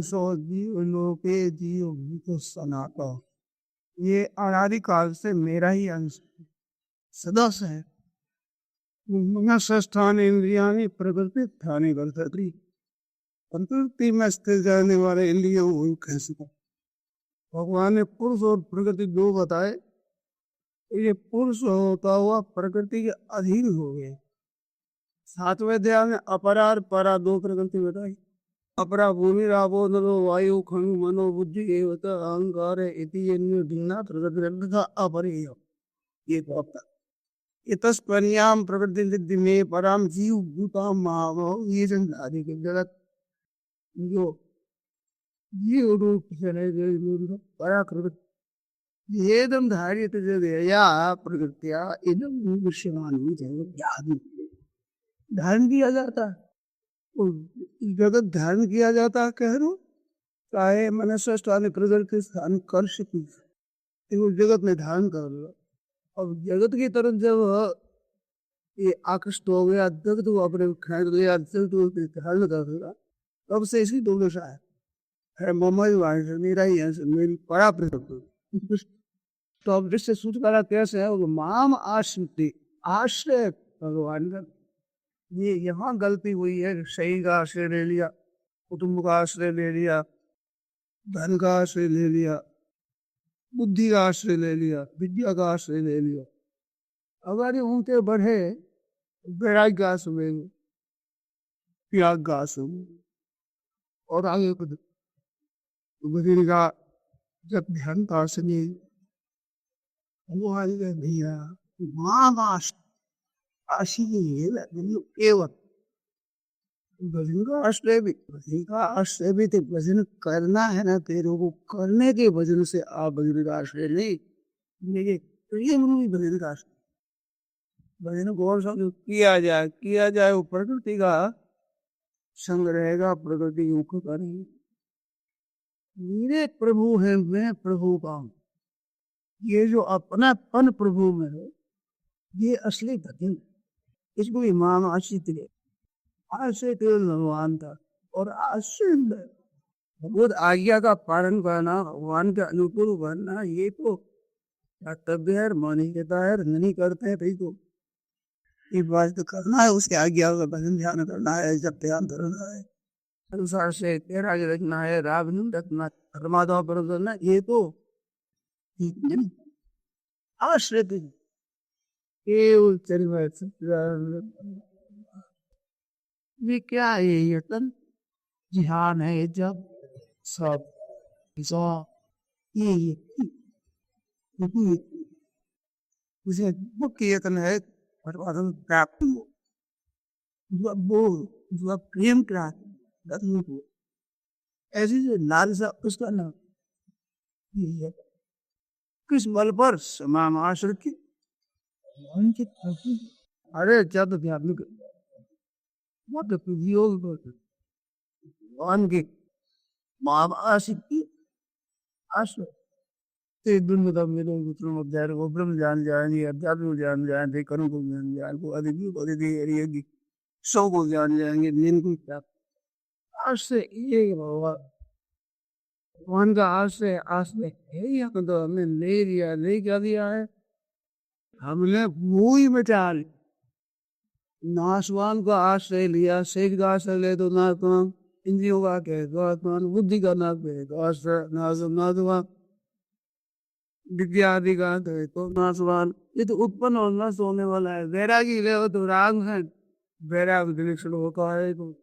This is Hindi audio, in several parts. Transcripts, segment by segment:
सो जीव लोके जीव भूतो सनातन। ये अनादिकाल से मेरा ही अंश सदा से है। मनसस्थान इंद्रियाणि प्रकृति ध्यानि वर्तते। प्रकृति में स्थिर जाने वाले इंद्रियों को कैसे भगवान ने पुरुष और प्रकृति दो बताए। ये पुरुष होता हुआ प्रकृति के अधीन हो गए। सातवें अध्याय में अपरार परा दो प्रकृति बताई। अपरा भूमि रावो नरो वायु खंड मनो बुद्धि एवं अहंकार इति भिन्ना प्रकृति का अपरेय। ये होता इतस्पन्याम प्रकृति सिद्धि में पराम जीव भूता महाव। ये संसारी के जगत जो जीव रूप से पराकृत येदम धारित या प्रकृतिया इदम विषयवाणी ज्ञान धारण किया जाता है। जगत धारण किया जाता है कह रो चाहे मनुष्य स्थान प्रकृति स्थान कर सकी तो जगत में धारण कर लो। अब जगत की तरफ जब ये आकृष्ट हो गया जगत को अपने खेल लिया जगत धारण कर लिया तब से इसी दो दशा है ममई मेरा ही है मेरी परा प्रकृति। तो अब जिससे सूच करा कैसे है वो माम आश्रित आश्रय भगवान का। ये यहाँ गलती हुई है। सही का आश्रय ले लिया, कुटुंब का आश्रय ले लिया, धन का आश्रय ले लिया, बुद्धि का आश्रय ले लिया, विद्या का आश्रय ले लिया। अगर ये उनके बढ़े वैराग्य का आश्रय त्याग का आश्रय और आगे बुद्धि का जब ध्यान का आश्रय वो आगे नहीं आया मां केवल भजन का आश्रय भी भजन का आश्रय भी तो भजन करना है ना तेरे को करने के भजन से आप भजन का आश्रय नहीं लेकिन प्रेम रूपी भजन का आश्रय। भजन कौन सा जो किया जाए वो प्रकृति का संग रहेगा। प्रकृति यूं करेंगे मेरे प्रभु है मैं प्रभु का हूं। ये जो अपनापन प्रभु में है ये असली भजन। इसको इमाम आशित ले आश्रय केवल भगवान था और आश्रय भगवत आज्ञा का पालन करना भगवान के अनुकूल बनना ये तो कर्तव्य है। मान्यता है नहीं करते हैं तो ये बात तो करना है। उसकी आज्ञा का भजन ध्यान करना है जब ध्यान धरना है अनुसार से तेरा रखना है राग नहीं रखना परमात्मा पर करना ये तो आश्रय केवल ये क्या है ये तन ध्यान है जब सब ये उसे मुख्य यत्न है परमात्मा प्राप्त हो प्रेम प्राप्त ऐसी जो लालसा उसका नाम ये किस बल पर समाम आश्रय की अरे जब ध्यान के माम आशिकी आश्रय ब्रह्म जान जाएंगे अध्यात्म जान जाएंगे कर्म को जान जाएंगे अधिक सौ को जान जाएंगे नींद को क्या आश्रय ये भगवान का आश्रय आश्रय है तो हमने ले लिया ले क्या दिया है हमने वो ही मिटा लिया। नाशवान का आश्रय लिया शेख का आश्रय ले तो नाशवान इंद्रियों का कहेगा बुद्धि का नाश कहेगा आश्रय नाशवान विद्या आदि का तो नाशवान ये तो उत्पन्न और नष्ट होने वाला है। वैरागी ले तो राग है वैराग विलक्षण होता है तो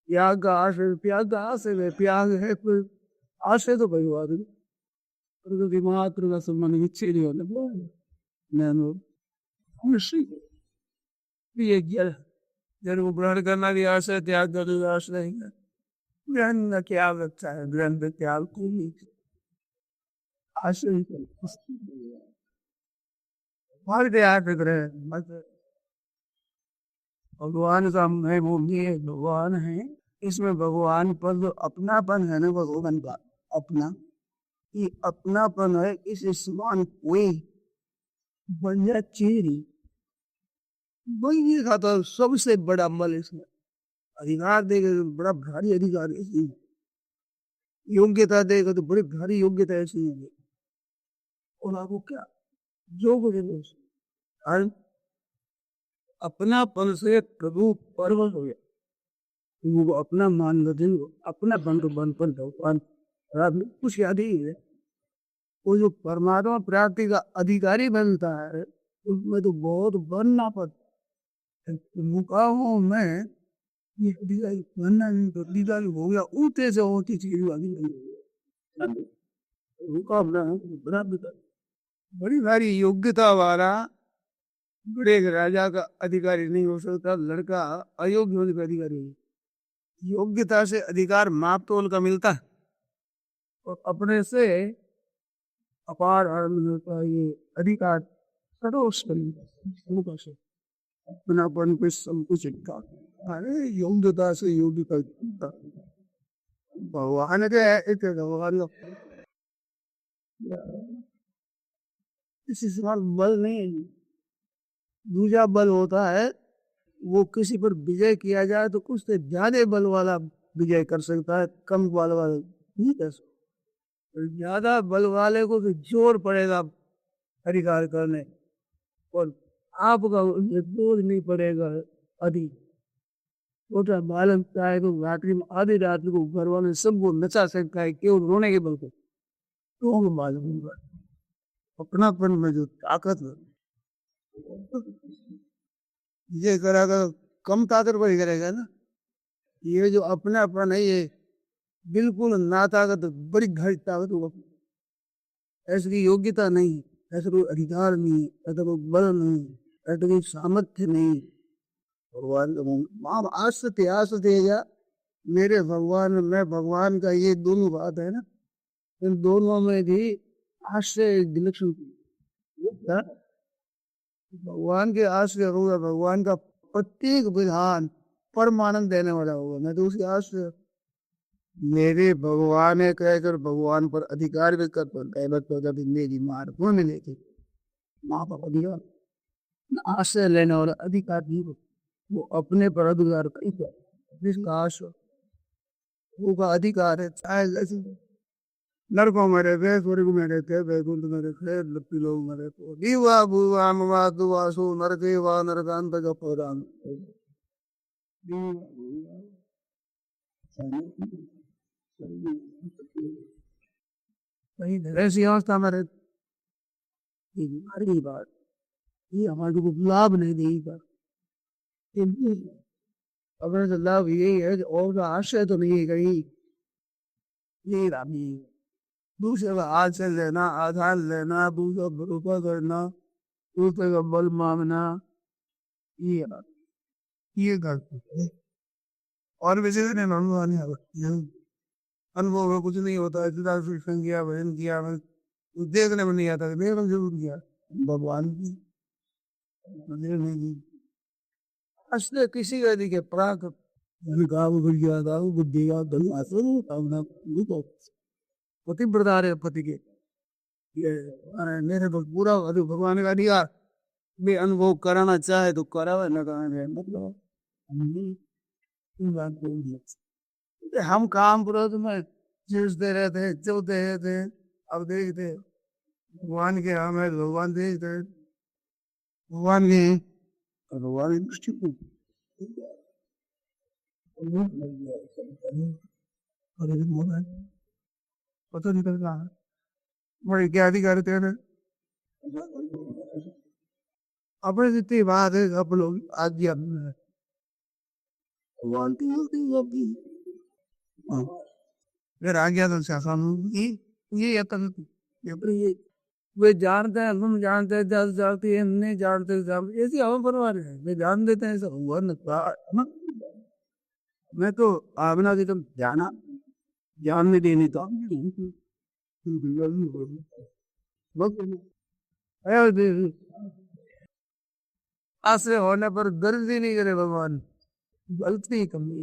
त्याग का आश्रय त्याग का आश्रय त्याग है आश्रय तो भाई आदमी प्रकृति मात्र का संबंध विच्छेद होने जन्म ग्रहण करना भी आश्रय त्याग करना भी आश्रय है। ग्रहण क्या लगता है ग्रहण त्याग को नहीं आश्रय भगवान का है वो भी भगवान है। इसमें भगवान पर जो अपनापन है ना भगवान का अपना ये अपनापन है इस समान कोई बढ़िया चीज नहीं। वही खाता सबसे बड़ा मल इसमें अधिकार देगा तो बड़ा भारी अधिकार ऐसी, योग्यता देगा तो बड़ी भारी योग्यता ऐसी है। और आपको क्या जो कुछ है और अपनापन से प्रभु परवश हो गया, वो अपना मान लेते, अपना बन तो बन पर भगवान कुछ याद ही है। वो जो परमात्मा प्राप्ति का अधिकारी बनता है उसमें तो बहुत बनना पड़ता है। रुका हूँ मैं ये अधिकारी बनना नहीं तो अधिकारी हो गया ऊँचे से होती चीज रुका बना बड़ी भारी योग्यता वाला बड़े राजा का अधिकारी नहीं हो सकता, लड़का अयोग्य होने का अधिकारी नहीं। योग्यता से अधिकार माप तोल का मिलता है और अपने से अपार आनंद का ये अधिकार सरोस करने से अपनापन पे संकुचित का। अरे योग्यता से योग्यता भगवान के भगवान किसी सवाल बल नहीं, दूसरा बल होता है वो किसी पर विजय किया जाए तो कुछ से ज्यादा बल वाला विजय कर सकता है, कम बल वाला नहीं कर सकता। ज्यादा बल वाले को तो जोर पड़ेगा अधिकार करने और आपका जोर नहीं पड़ेगा अधिक। छोटा बालक चाहे तो रात्रि में आधी रात को घर वाले सबको नचा सकता है केवल रोने के बल को, तो मालूम अपनापन में जो ताकत है ये करेगा कम ताकत पर ही करेगा ना। ये जो अपनापन है ये बिल्कुल ना ताकत, बड़ी घड़ी ताकत होगा। ऐसी योग्यता नहीं, ऐसा कोई अधिकार नहीं, ऐसा कोई बल नहीं, ऐसा कोई सामर्थ्य नहीं। भगवान आस या मेरे भगवान में भगवान का ये दोनों बात है ना, इन दोनों में भी आश्चर्य विलक्षण भगवान के आश्रय होगा, भगवान का प्रत्येक विधान परमानंद देने वाला होगा। मैं तो उसके आश्रय मेरे भगवान है कहकर भगवान पर अधिकार भी कर पाता मेरी मार को मिले थे माँ बाप अधिकार आश्रय लेने वाला अधिकार नहीं हो, वो अपने पर अधिकार जिसका आश्रय वो का अधिकार है। चाहे जैसे नरकों में रहते, स्वर्ग में रहते, वैकुंठ में रहते, लप्पी लोग में रहते, दीवा भूवा मवा दुवासु नरके वा नरकांत का पौराण ऐसी अवस्था में रहती बात ये हमारे को लाभ नहीं देगी पर अपने से लाभ यही है और आश्रय तो नहीं है कहीं, यही लाभ नहीं है। दूसरे का आश्रय लेना, आधार लेना, दूसरा भरोसा करना, दूसरे का बल मांगना, ये करते और वैसे अनुभव में कुछ नहीं होता। शिक्षण किया, भजन किया, देखने में नहीं आता, देखना जरूर किया भगवान की असले किसी का दिखे प्राक पतिव्रता है पति के ये मेरे तो पूरा भगवान का अधिकार भी अनुभव कराना चाहे तो करावे न करावे मतलब हम काम विरोध में जूझते रहते चलते रहते। अब देखते भगवान के हमें भगवान देखते भगवान के भगवान दृष्टि पता नहीं चल रहा है बड़ी क्या अधिकार तेरे अपने जितनी बात है सब लोग आज भगवान की फिर आ गया तो शासन ये वे जानते हैं हम जानते हैं जानते हैं नहीं जानते ऐसी हवा परवार है वे जान देते हैं सब हुआ न मैं तो आमना की तुम जाना जानने देनी तो आश्रय होने पर गलती नहीं करे भगवान, गलती कमी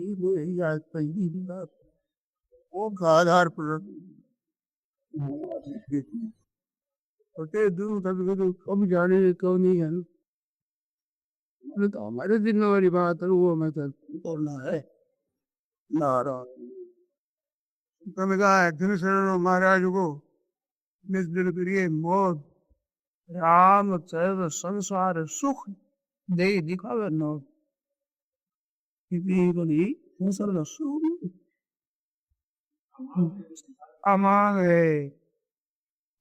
वो का आधार पर छोटे दूर कभी कब जाने क्यों नहीं है तो हमारे जिम्मेवारी बात है वो मैं करना है। नारायण। તમે કહા ધનુષ महाराज को निज दिन प्रिय मौत राम चरित संसार सुख दे दिखावे न बनी संसार सुख अमांगे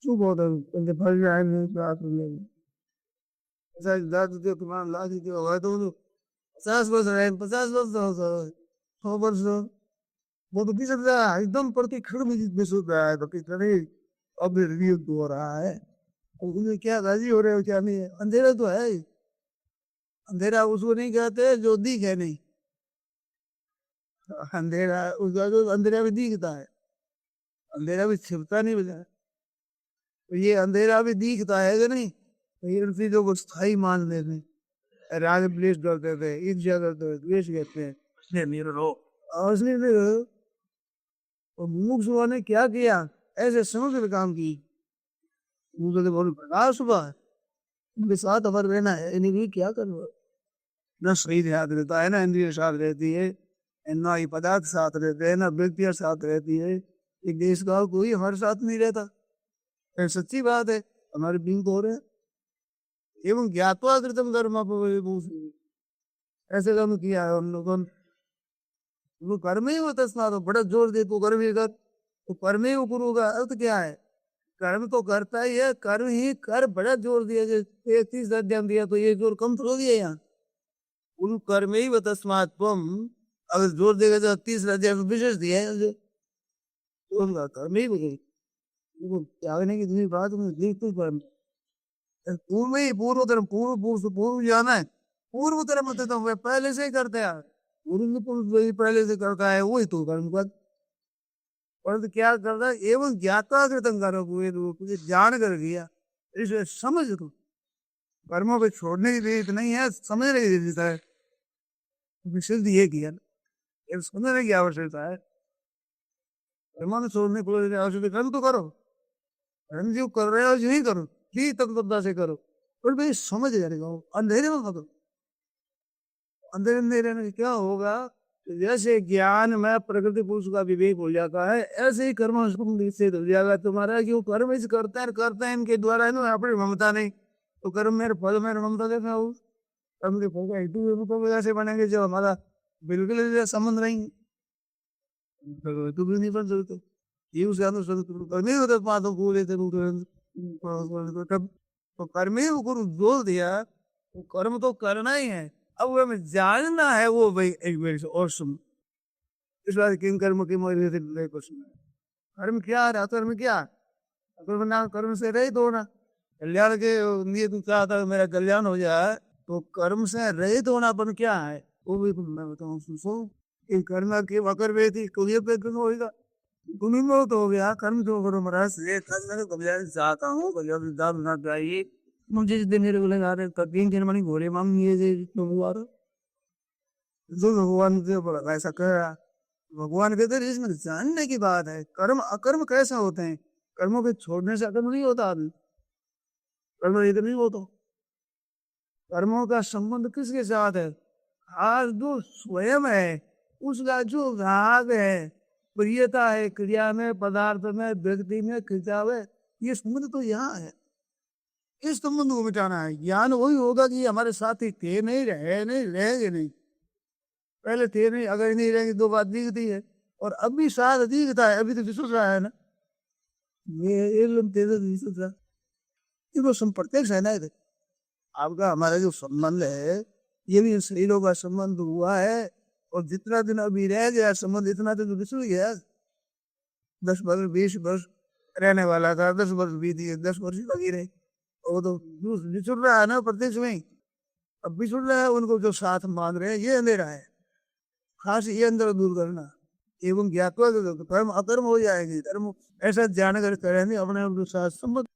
सुबोध पंजे फल जाए ने बात में ऐसा दाद दे तुम्हारा लाज दे होगा तो 50 वर्ष रहे 50 वर्ष 100 वर्ष वो तो किसी एकदम प्रति क्षण में महसूस रहा है तो कितने अब रिव्यू हो रहा है उन्हें क्या राजी हो रहे हो क्या नहीं है अंधेरा तो है अंधेरा उसको नहीं कहते जो दिख है नहीं अंधेरा उसका जो अंधेरा भी दिखता है अंधेरा भी छिपता नहीं बजा तो ये अंधेरा भी दिखता है कि नहीं तो ये उन चीजों को स्थायी मान लेते हैं राग द्वेष करते थे ईर्ष्या करते थे द्वेष कहते हैं इसलिए निरो और इसलिए और मुमुक्षुओं ने क्या किया ऐसे समग्र काम की मुझे तो बोल प्रकाश सुबह उनके साथ अमर रहना है इन्हें भी क्या करो न शरीर याद रहता है ना इंद्रिय साथ रहती है ना ही पदार्थ साथ रहते हैं ना व्यक्तियां साथ रहती है एक देश का कोई हमारे साथ नहीं रहता फिर सच्ची बात है हमारे बिंग हो रहे एवं ज्ञातवा कृतम कर्म ऐसे कर्म किया है हम लोगों वो कर्म ही होता है तो बड़ा जोर दे तो कर्म ही कर तो कर्म ही ऊपर होगा अर्थ क्या है कर्म तो करता ही है कर्म ही कर बड़ा जोर दिया 31 अध्याय दिया तो ये जोर कम थोड़ा दिया यहाँ उन कर्म ही तस्मात् त्वम अगर जोर देगा तो 30 अध्याय में विशेष दिया है तो कर्म ही बदल त्यागने की दूसरी बात देखते कर्म पूर्व ही पूर्व कर्म पूर्व जाना है पूर्व कर्म होते तो वे पहले से ही करते हैं पूर्व पहले से करता है वही तो कर्म कर परंतु क्या करता है एवं ज्ञाता कृतम करो तुझे जान कर किया इसे समझ तो कर्मों को छोड़ने की रीत नहीं है समझने की रीत है विशुद्ध ये किया ये समझने की आवश्यकता है कर्मों को छोड़ने को आवश्यकता कर्म तो करो कर्म जो कर रहे हो जो ही करो ठीक तत्परता से करो पर भाई समझ जाएगा अंधेरे में करो अंधेरे में क्या होगा जैसे ज्ञान में प्रकृति पुरुष का विवेक हो जाता है ऐसे ही कर्म निश्चित हो जाएगा तुम्हारा क्यों कर्म इस करते हैं इनके द्वारा है ना अपनी ममता नहीं तो कर्म मेरे फल मेरे ममता देखा हो कर्म के फल का हेतु तो वजह से बनेंगे जो हमारा बिल्कुल संबंध नहीं तू भी नहीं बन सकते ये उसके अनुसार नहीं होता पातों को लेते तो कर्म ही जोर दिया तो कर्म तो करना ही है अब हमें जानना है वो भाई एक बार से और सुन इस बार किन कर्म की मौजूद कर्म क्या है कर्म क्या कर्म ना कर्म से रहित होना कल्याण के लिए तू चाहता मेरा कल्याण हो जाए तो कर्म से रहित होनापन क्या है वो भी मैं बताऊँ सुनो इन कर्म की अकर वे थी कुलिय पे कर्म होगा तुम्हें बहुत हो गया कर्म जो करो महाराज ये कल्याण चाहता हूँ कल्याण दाम ना चाहिए मुझे जिस दिन रेगुलर आ रहे तीन दिन मनी घोड़े मांग ये हुआ जो भगवान से बड़ा ऐसा कह रहा भगवान कहते हैं इसमें जानने की बात है कर्म अकर्म कैसे होते हैं कर्मों के छोड़ने से अकर्म नहीं होता आदमी कर्म इधर नहीं होता कर्मों का संबंध किसके साथ है आज जो स्वयं है उसका जो राग है प्रियता है क्रिया में पदार्थ में व्यक्ति में क्रिया में ये संबंध तो यहाँ है इस संबंध को मिटाना है ज्ञान वही होगा कि हमारे साथी थे नहीं रहेंगे नहीं पहले थे नहीं अगर नहीं रहेंगे दो बात दिखती है और अभी साथ दिखता है अभी तो विश्वास रहा है ना ये तो संप्रत्यक्ष है ना आपका हमारा जो संबंध है ये भी शरीरों का संबंध हुआ है और जितना दिन अभी रह गया संबंध इतना दिन तो विसर गया 10 वर्ष 20 वर्ष रहने वाला था 10 वर्ष बीत गए 10 वर्ष लगी रहे वो तो बिछुड़ रहा है ना प्रत्यक्ष में अब बिछुड़ रहा है उनको जो साथ मान रहे हैं ये अंधेरा है खास ये अंदर दूर करना एवं ज्ञातवा कर्म अकर्म हो जाएंगे कर्म ऐसा जान कर करेंगे अपने साथ संबंध